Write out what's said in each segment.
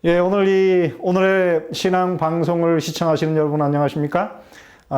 예, 오늘의 신앙 방송을 시청하시는 여러분 안녕하십니까?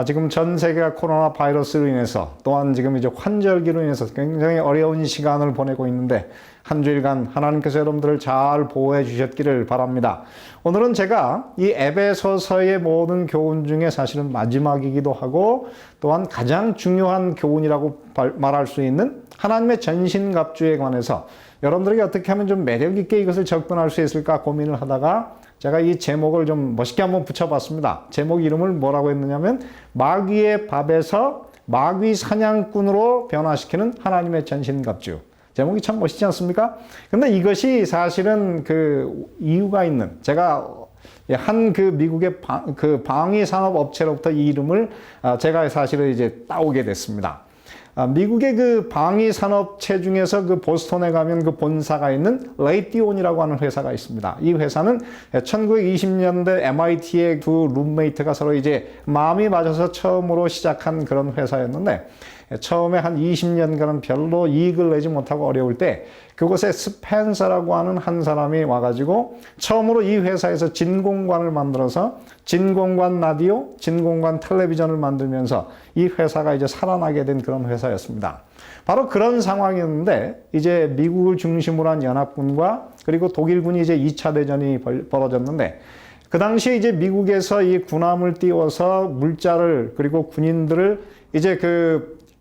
지금 전 세계가 코로나 바이러스로 인해서 또한 지금 이제 환절기로 인해서 굉장히 어려운 시간을 보내고 있는데 한 주일간 하나님께서 여러분들을 잘 보호해 주셨기를 바랍니다. 오늘은 제가 이 에베소서의 모든 교훈 중에 사실은 마지막이기도 하고 또한 가장 중요한 교훈이라고 말할 수 있는 하나님의 전신갑주에 관해서 여러분들에게 어떻게 하면 좀 매력 있게 이것을 접근할 수 있을까 고민을 하다가 제가 이 제목을 좀 멋있게 한번 붙여봤습니다. 제목 이름을 뭐라고 했느냐면 마귀의 밥에서 마귀 사냥꾼으로 변화시키는 하나님의 전신갑주. 제목이 참 멋있지 않습니까? 근데 이것이 사실은 그 이유가 있는, 제가 한 그 미국의 방위 산업 업체로부터 이 이름을 제가 사실은 이제 따오게 됐습니다. 미국의 그 방위 산업체 중에서 그 보스턴에 가면 그 본사가 있는 레이티온이라고 하는 회사가 있습니다. 이 회사는 1920년대 MIT의 두 룸메이트가 서로 이제 마음이 맞아서 처음으로 시작한 그런 회사였는데 처음에 한 20년간은 별로 이익을 내지 못하고 어려울 때 그곳에 스펜서라고 하는 한 사람이 와가지고 처음으로 이 회사에서 진공관을 만들어서 진공관 라디오, 진공관 텔레비전을 만들면서 이 회사가 이제 살아나게 된 그런 회사였습니다. 바로 그런 상황이었는데 이제 미국을 중심으로 한 연합군과 그리고 독일군이 이제 2차 대전이 벌어졌는데 그 당시에 이제 미국에서 이 군함을 띄워서 물자를 그리고 군인들을 이제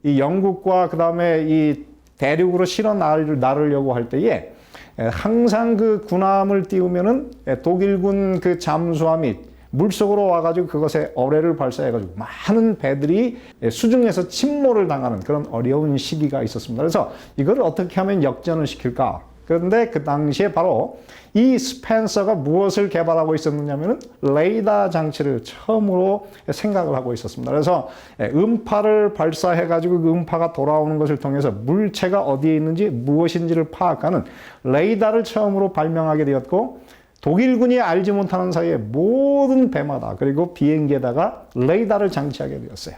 이 영국과 그 다음에 이 대륙으로 실어 나르려고 할 때에 항상 그 군함을 띄우면은 독일군 그 잠수함이 물속으로 와가지고 그것에 어뢰를 발사해가지고 많은 배들이 수중에서 침몰을 당하는 그런 어려운 시기가 있었습니다. 그래서 이걸 어떻게 하면 역전을 시킬까? 그런데 그 당시에 바로 이 스펜서가 무엇을 개발하고 있었느냐면은 레이더 장치를 처음으로 생각을 하고 있었습니다. 그래서 음파를 발사해가지고 그 음파가 돌아오는 것을 통해서 물체가 어디에 있는지 무엇인지를 파악하는 레이더를 처음으로 발명하게 되었고 독일군이 알지 못하는 사이에 모든 배마다 그리고 비행기에다가 레이더를 장치하게 되었어요.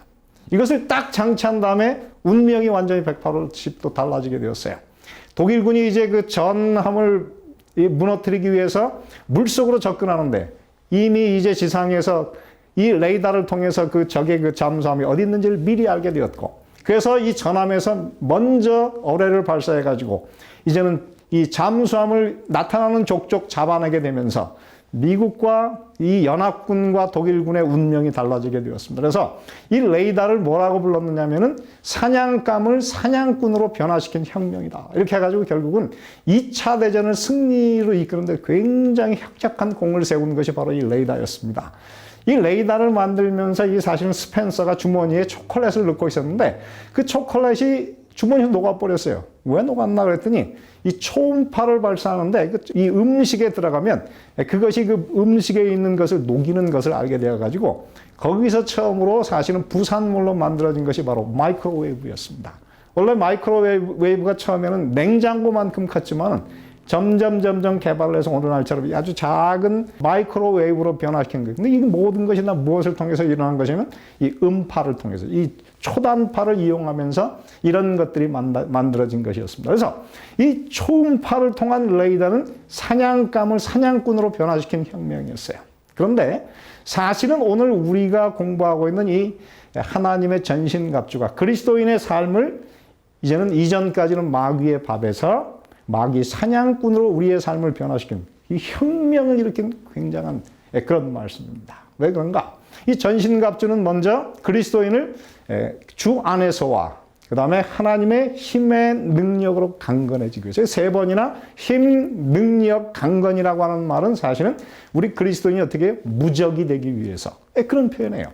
이것을 딱 장치한 다음에 운명이 완전히 180도 달라지게 되었어요. 독일군이 이제 그 전함을 무너뜨리기 위해서 물속으로 접근하는데 이미 이제 지상에서 이 레이더를 통해서 그 적의 그 잠수함이 어디 있는지를 미리 알게 되었고 그래서 이 전함에서 먼저 어뢰를 발사해가지고 이제는 이 잠수함을 나타나는 족족 잡아내게 되면서 미국과 이 연합군과 독일군의 운명이 달라지게 되었습니다. 그래서 이 레이더를 뭐라고 불렀느냐면은 사냥감을 사냥꾼으로 변화시킨 혁명이다. 이렇게 해가지고 결국은 2차 대전을 승리로 이끄는데 굉장히 혁혁한 공을 세운 것이 바로 이 레이더였습니다. 이 레이더를 만들면서 이 사실은 스펜서가 주머니에 초콜릿을 넣고 있었는데 그 초콜릿이 주머니에 녹아버렸어요. 왜 녹았나 그랬더니 이 초음파를 발사하는데 이 음식에 들어가면 그것이 그 음식에 있는 것을 녹이는 것을 알게 되어가지고 거기서 처음으로 사실은 부산물로 만들어진 것이 바로 마이크로웨이브였습니다. 원래 마이크로웨이브가 처음에는 냉장고만큼 컸지만은 점점 개발을 해서 오늘날처럼 아주 작은 마이크로웨이브로 변화시킨 거예요. 근데 이 모든 것이 다 무엇을 통해서 일어난 것이냐면 이 음파를 통해서 이 초단파를 이용하면서 이런 것들이 만들어진 것이었습니다. 그래서 이 초음파를 통한 레이더는 사냥감을 사냥꾼으로 변화시킨 혁명이었어요. 그런데 사실은 오늘 우리가 공부하고 있는 이 하나님의 전신갑주가 그리스도인의 삶을 이제는 이전까지는 마귀의 밥에서 마귀 사냥꾼으로 우리의 삶을 변화시킨 이 혁명을 일으킨 굉장한 그런 말씀입니다. 왜 그런가? 이 전신갑주는 먼저 그리스도인을 주 안에서와 그 다음에 하나님의 힘의 능력으로 강건해지기 위해서 세 번이나 힘, 능력, 강건이라고 하는 말은 사실은 우리 그리스도인이 어떻게 무적이 되기 위해서 그런 표현이에요.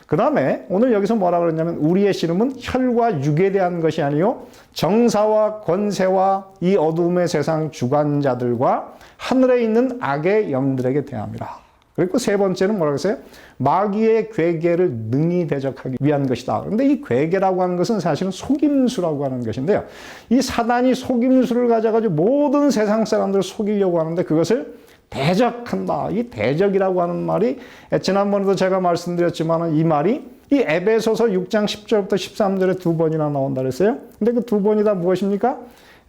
그 다음에 오늘 여기서 뭐라 그러냐면 우리의 씨름은 혈과 육에 대한 것이 아니요 정사와 권세와 이 어둠의 세상 주관자들과 하늘에 있는 악의 영들에게 대함이라. 그리고 세 번째는 뭐라고 했어요? 마귀의 괴계를 능히 대적하기 위한 것이다. 그런데 이 괴계라고 하는 것은 사실은 속임수라고 하는 것인데요. 이 사단이 속임수를 가져가지고 모든 세상 사람들을 속이려고 하는데 그것을 대적한다. 이 대적이라고 하는 말이 지난번에도 제가 말씀드렸지만 이 말이 이 에베소서 6장 10절부터 13절에 두 번이나 나온다 그랬어요. 근데 그 두 번이 다 무엇입니까?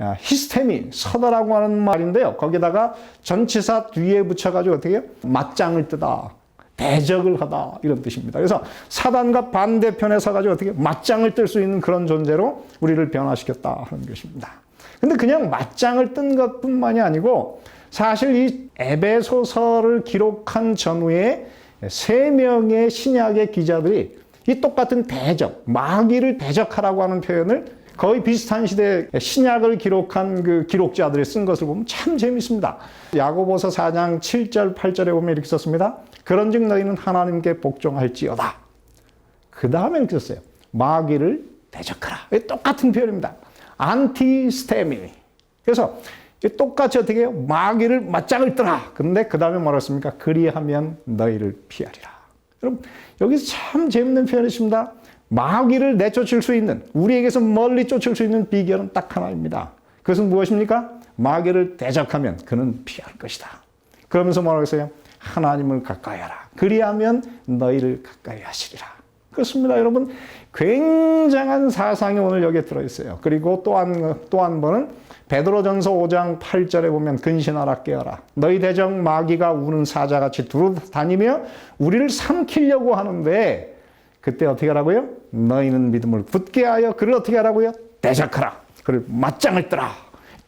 히스테미, 서다라고 하는 말인데요. 거기다가 전치사 뒤에 붙여가지고 어떻게 해요? 맞짱을 뜨다, 대적을 하다 이런 뜻입니다. 그래서 사단과 반대편에 서가지고 어떻게 맞짱을 뜰 수 있는 그런 존재로 우리를 변화시켰다 하는 것입니다. 근데 그냥 맞짱을 뜬 것뿐만이 아니고 사실 이 에베소서를 기록한 전후에 3명의 신약의 기자들이 이 똑같은 대적, 마귀를 대적하라고 하는 표현을 거의 비슷한 시대에 신약을 기록한 그 기록자들이 쓴 것을 보면 참 재밌습니다. 야고보서 4장 7절, 8절에 보면 이렇게 썼습니다. 그런즉 너희는 하나님께 복종할지어다. 그 다음에 이렇게 썼어요. 마귀를 대적하라. 똑같은 표현입니다. 안티스테미. 그래서 똑같이 어떻게 해요? 마귀를 맞짱을 뜨라. 근데 그 다음에 뭐라 했습니까? 그리하면 너희를 피하리라. 여러분, 여기서 참 재밌는 표현이 있습니다. 마귀를 내쫓을 수 있는, 우리에게서 멀리 쫓을 수 있는 비결은 딱 하나입니다. 그것은 무엇입니까? 마귀를 대적하면 그는 피할 것이다. 그러면서 뭐라고 했어요? 하나님을 가까이 하라. 그리하면 너희를 가까이 하시리라. 그렇습니다. 여러분, 굉장한 사상이 오늘 여기에 들어있어요. 그리고 또 한 번은 베드로전서 5장 8절에 보면 근신하라 깨어라. 너희 대적 마귀가 우는 사자같이 두루다니며 우리를 삼키려고 하는데 그때 어떻게 하라고요? 너희는 믿음을 굳게 하여 그를 어떻게 하라고요? 대적하라. 그를 맞짱을 뜨라.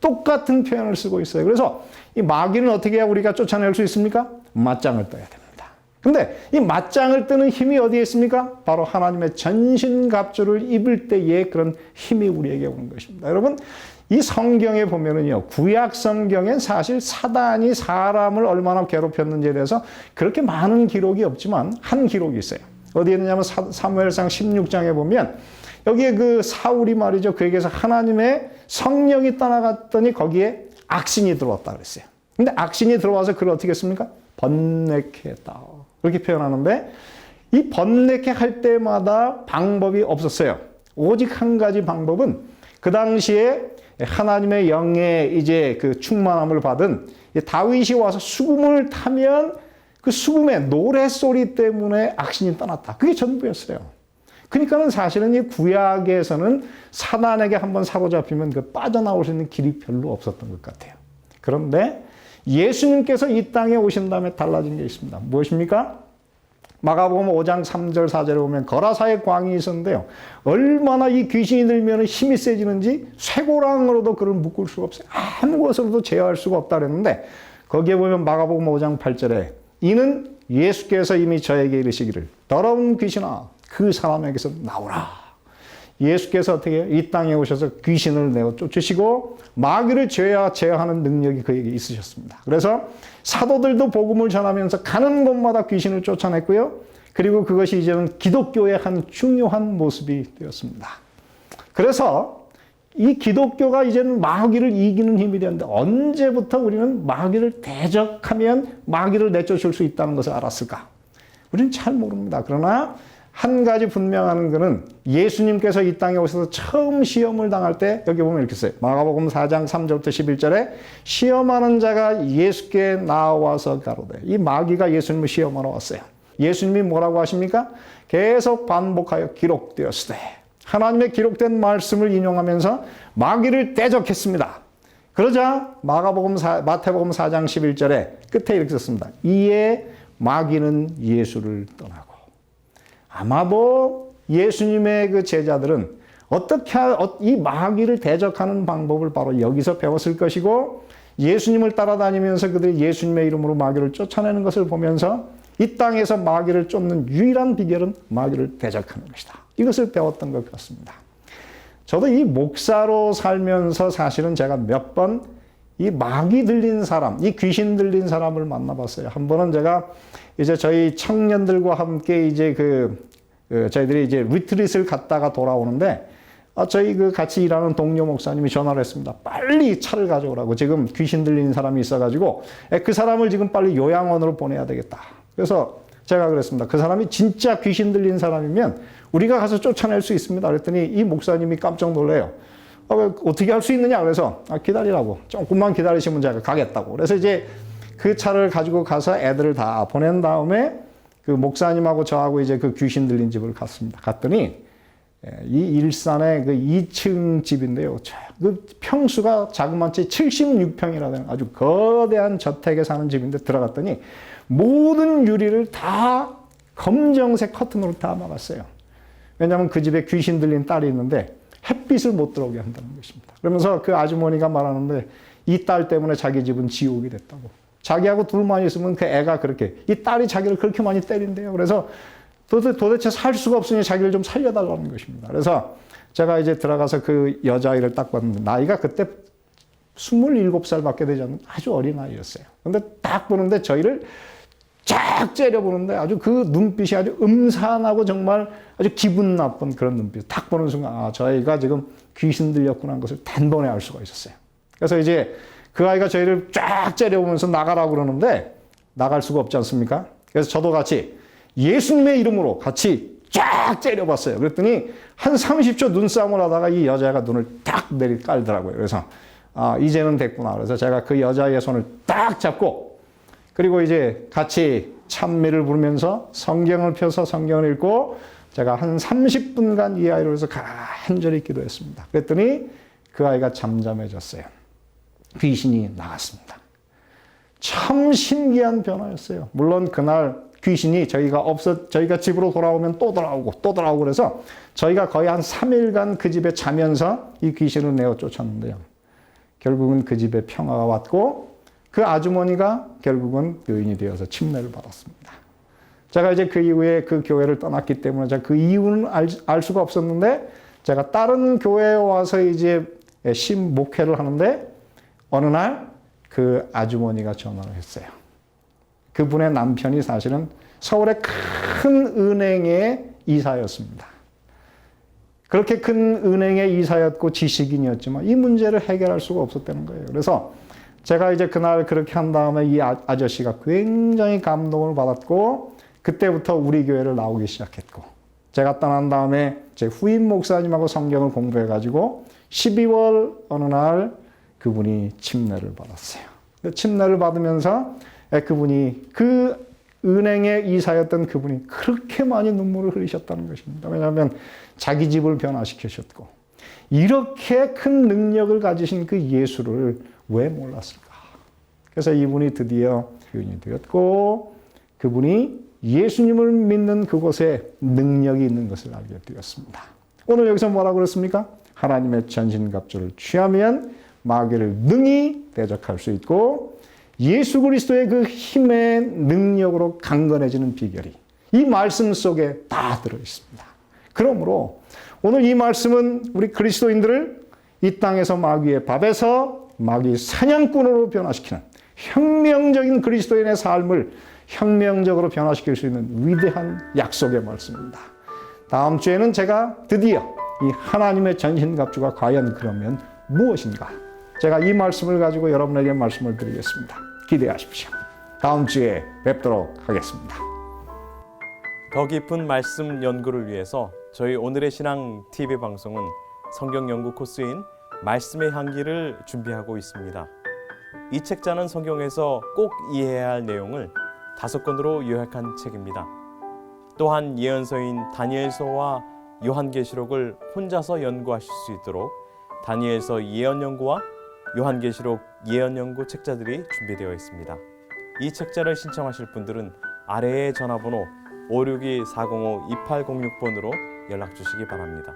똑같은 표현을 쓰고 있어요. 그래서 이 마귀는 어떻게 해야 우리가 쫓아낼 수 있습니까? 맞짱을 떠야 됩니다. 근데 이 맞짱을 뜨는 힘이 어디에 있습니까? 바로 하나님의 전신갑주를 입을 때에 그런 힘이 우리에게 오는 것입니다. 여러분, 이 성경에 보면은요, 구약 성경엔 사실 사단이 사람을 얼마나 괴롭혔는지에 대해서 그렇게 많은 기록이 없지만 한 기록이 있어요. 어디에 있느냐면 사무엘상 16장에 보면 여기에 그 사울이 말이죠. 그에게서 하나님의 성령이 떠나갔더니 거기에 악신이 들어왔다 그랬어요. 근데 악신이 들어와서 그걸 어떻게 했습니까? 번뇌케 했다. 그렇게 표현하는데 이 번뇌케 할 때마다 방법이 없었어요. 오직 한 가지 방법은 그 당시에 하나님의 영의 이제 그 충만함을 받은 다윗이 와서 수금을 타면 그 수금의 노랫소리 때문에 악신이 떠났다. 그게 전부였어요. 그러니까는 사실은 이 구약에서는 사단에게 한번 사로잡히면 그 빠져나올 수 있는 길이 별로 없었던 것 같아요. 그런데 예수님께서 이 땅에 오신 다음에 달라진 게 있습니다. 무엇입니까? 마가복음 5장 3절 4절에 보면 거라사의 광이 있었는데요. 얼마나 이 귀신이 들면 힘이 세지는지 쇠고랑으로도 그를 묶을 수가 없어요. 아무 것으로도 제어할 수가 없다 그랬는데 거기에 보면 마가복음 5장 8절에 이는 예수께서 이미 저에게 이르시기를 더러운 귀신아 그 사람에게서 나오라. 예수께서 어떻게 해요? 이 땅에 오셔서 귀신을 내어 쫓으시고 마귀를 제어하는 능력이 그에게 있으셨습니다. 그래서 사도들도 복음을 전하면서 가는 곳마다 귀신을 쫓아냈고요. 그리고 그것이 이제는 기독교의 한 중요한 모습이 되었습니다. 그래서 이 기독교가 이제는 마귀를 이기는 힘이 되었는데 언제부터 우리는 마귀를 대적하면 마귀를 내쫓을 수 있다는 것을 알았을까? 우리는 잘 모릅니다. 그러나 한 가지 분명한 것은 예수님께서 이 땅에 오셔서 처음 시험을 당할 때 여기 보면 이렇게 써요. 마가복음 4장 3절부터 11절에 시험하는 자가 예수께 나와서 가로되 이 마귀가 예수님을 시험하러 왔어요. 예수님이 뭐라고 하십니까? 계속 반복하여 기록되었으되 하나님의 기록된 말씀을 인용하면서 마귀를 대적했습니다. 그러자 마태복음 4장 11절에 끝에 이렇게 썼습니다. 이에 마귀는 예수를 떠나고 아마도 예수님의 그 제자들은 어떻게 이 마귀를 대적하는 방법을 바로 여기서 배웠을 것이고 예수님을 따라다니면서 그들이 예수님의 이름으로 마귀를 쫓아내는 것을 보면서 이 땅에서 마귀를 쫓는 유일한 비결은 마귀를 대적하는 것이다. 이것을 배웠던 것 같습니다. 저도 이 목사로 살면서 사실은 제가 몇 번 이 마귀 들린 사람, 이 귀신 들린 사람을 만나봤어요. 한 번은 제가 이제 저희 청년들과 함께 이제 저희들이 이제 리트릿을 갔다가 돌아오는데 저희 같이 일하는 동료 목사님이 전화를 했습니다. 빨리 차를 가져오라고. 지금 귀신 들린 사람이 있어가지고 그 사람을 지금 빨리 요양원으로 보내야 되겠다. 그래서 제가 그랬습니다. 그 사람이 진짜 귀신 들린 사람이면 우리가 가서 쫓아낼 수 있습니다. 그랬더니 이 목사님이 깜짝 놀래요. 어떻게 할 수 있느냐? 그래서 기다리라고. 조금만 기다리시면 제가 가겠다고. 그래서 이제 그 차를 가지고 가서 애들을 다 보낸 다음에 그 목사님하고 저하고 이제 그 귀신 들린 집을 갔습니다. 갔더니 이 일산의 그 2층 집인데요. 그 평수가 자그마치 76평이라는 아주 거대한 저택에 사는 집인데 들어갔더니 모든 유리를 다 검정색 커튼으로 다 막았어요. 왜냐하면 그 집에 귀신 들린 딸이 있는데 햇빛을 못 들어오게 한다는 것입니다. 그러면서 그 아주머니가 말하는데 이 딸 때문에 자기 집은 지옥이 됐다고. 자기하고 둘만 있으면 그 애가 그렇게, 이 딸이 자기를 그렇게 많이 때린대요. 그래서 도대체 살 수가 없으니 자기를 좀 살려달라는 것입니다. 그래서 제가 이제 들어가서 그 여자아이를 딱 봤는데 나이가 그때 27살밖에 되지 않는 아주 어린 아이였어요. 근데 딱 보는데 저희를 쫙 째려보는데 아주 그 눈빛이 아주 음산하고 정말 아주 기분 나쁜 그런 눈빛. 딱 보는 순간 아, 저 아이가 지금 귀신 들렸구나 하는 것을 단번에 알 수가 있었어요. 그래서 이제 그 아이가 저희를 쫙 째려보면서 나가라고 그러는데 나갈 수가 없지 않습니까? 그래서 저도 같이 예수님의 이름으로 같이 쫙 째려봤어요. 그랬더니 한 30초 눈싸움을 하다가 이 여자가 눈을 딱 깔더라고요. 그래서 아, 이제는 됐구나. 그래서 제가 그 여자의 손을 딱 잡고 그리고 이제 같이 찬미를 부르면서 성경을 펴서 성경을 읽고 제가 한 30분간 이 아이를 위해서 간절히 기도했습니다. 그랬더니 그 아이가 잠잠해졌어요. 귀신이 나갔습니다. 참 신기한 변화였어요. 물론 그날 귀신이 저희가 집으로 돌아오면 또 돌아오고 그래서 저희가 거의 한 3일간 그 집에 자면서 이 귀신을 내어 쫓았는데요. 결국은 그 집에 평화가 왔고 그 아주머니가 결국은 의인이 되어서 침례를 받았습니다. 제가 이제 그 이후에 그 교회를 떠났기 때문에 제가 그 이유는 알 수가 없었는데 제가 다른 교회에 와서 이제 목회를 하는데 어느 날 그 아주머니가 전화를 했어요. 그분의 남편이 사실은 서울의 큰 은행의 이사였습니다. 그렇게 큰 은행의 이사였고 지식인이었지만 이 문제를 해결할 수가 없었다는 거예요. 그래서 제가 이제 그날 그렇게 한 다음에 이 아저씨가 굉장히 감동을 받았고 그때부터 우리 교회를 나오기 시작했고 제가 떠난 다음에 제 후임 목사님하고 성경을 공부해가지고 12월 어느 날 그분이 침례를 받았어요. 침례를 받으면서 그분이 그 은행의 이사였던 그분이 그렇게 많이 눈물을 흘리셨다는 것입니다. 왜냐하면 자기 집을 변화시키셨고 이렇게 큰 능력을 가지신 그 예수를 왜 몰랐을까? 그래서 이분이 드디어 교인이 되었고 그분이 예수님을 믿는 그곳에 능력이 있는 것을 알게 되었습니다. 오늘 여기서 뭐라고 그랬습니까? 하나님의 전신갑주를 취하면 마귀를 능히 대적할 수 있고 예수 그리스도의 그 힘의 능력으로 강건해지는 비결이 이 말씀 속에 다 들어있습니다. 그러므로 오늘 이 말씀은 우리 그리스도인들을 이 땅에서 마귀의 밥에서 마귀 사냥꾼으로 변화시키는 혁명적인 그리스도인의 삶을 혁명적으로 변화시킬 수 있는 위대한 약속의 말씀입니다. 다음 주에는 제가 드디어 이 하나님의 전신갑주가 과연 그러면 무엇인가? 제가 이 말씀을 가지고 여러분에게 말씀을 드리겠습니다. 기대하십시오. 다음 주에 뵙도록 하겠습니다. 더 깊은 말씀 연구를 위해서 저희 오늘의 신앙 TV 방송은 성경 연구 코스인 말씀의 향기를 준비하고 있습니다. 이 책자는 성경에서 꼭 이해해야 할 내용을 5권으로 요약한 책입니다. 또한 예언서인 다니엘서와 요한계시록을 혼자서 연구하실 수 있도록 다니엘서 예언연구와 요한계시록 예언연구 책자들이 준비되어 있습니다. 이 책자를 신청하실 분들은 아래의 전화번호 562-405-2806번으로 연락 주시기 바랍니다.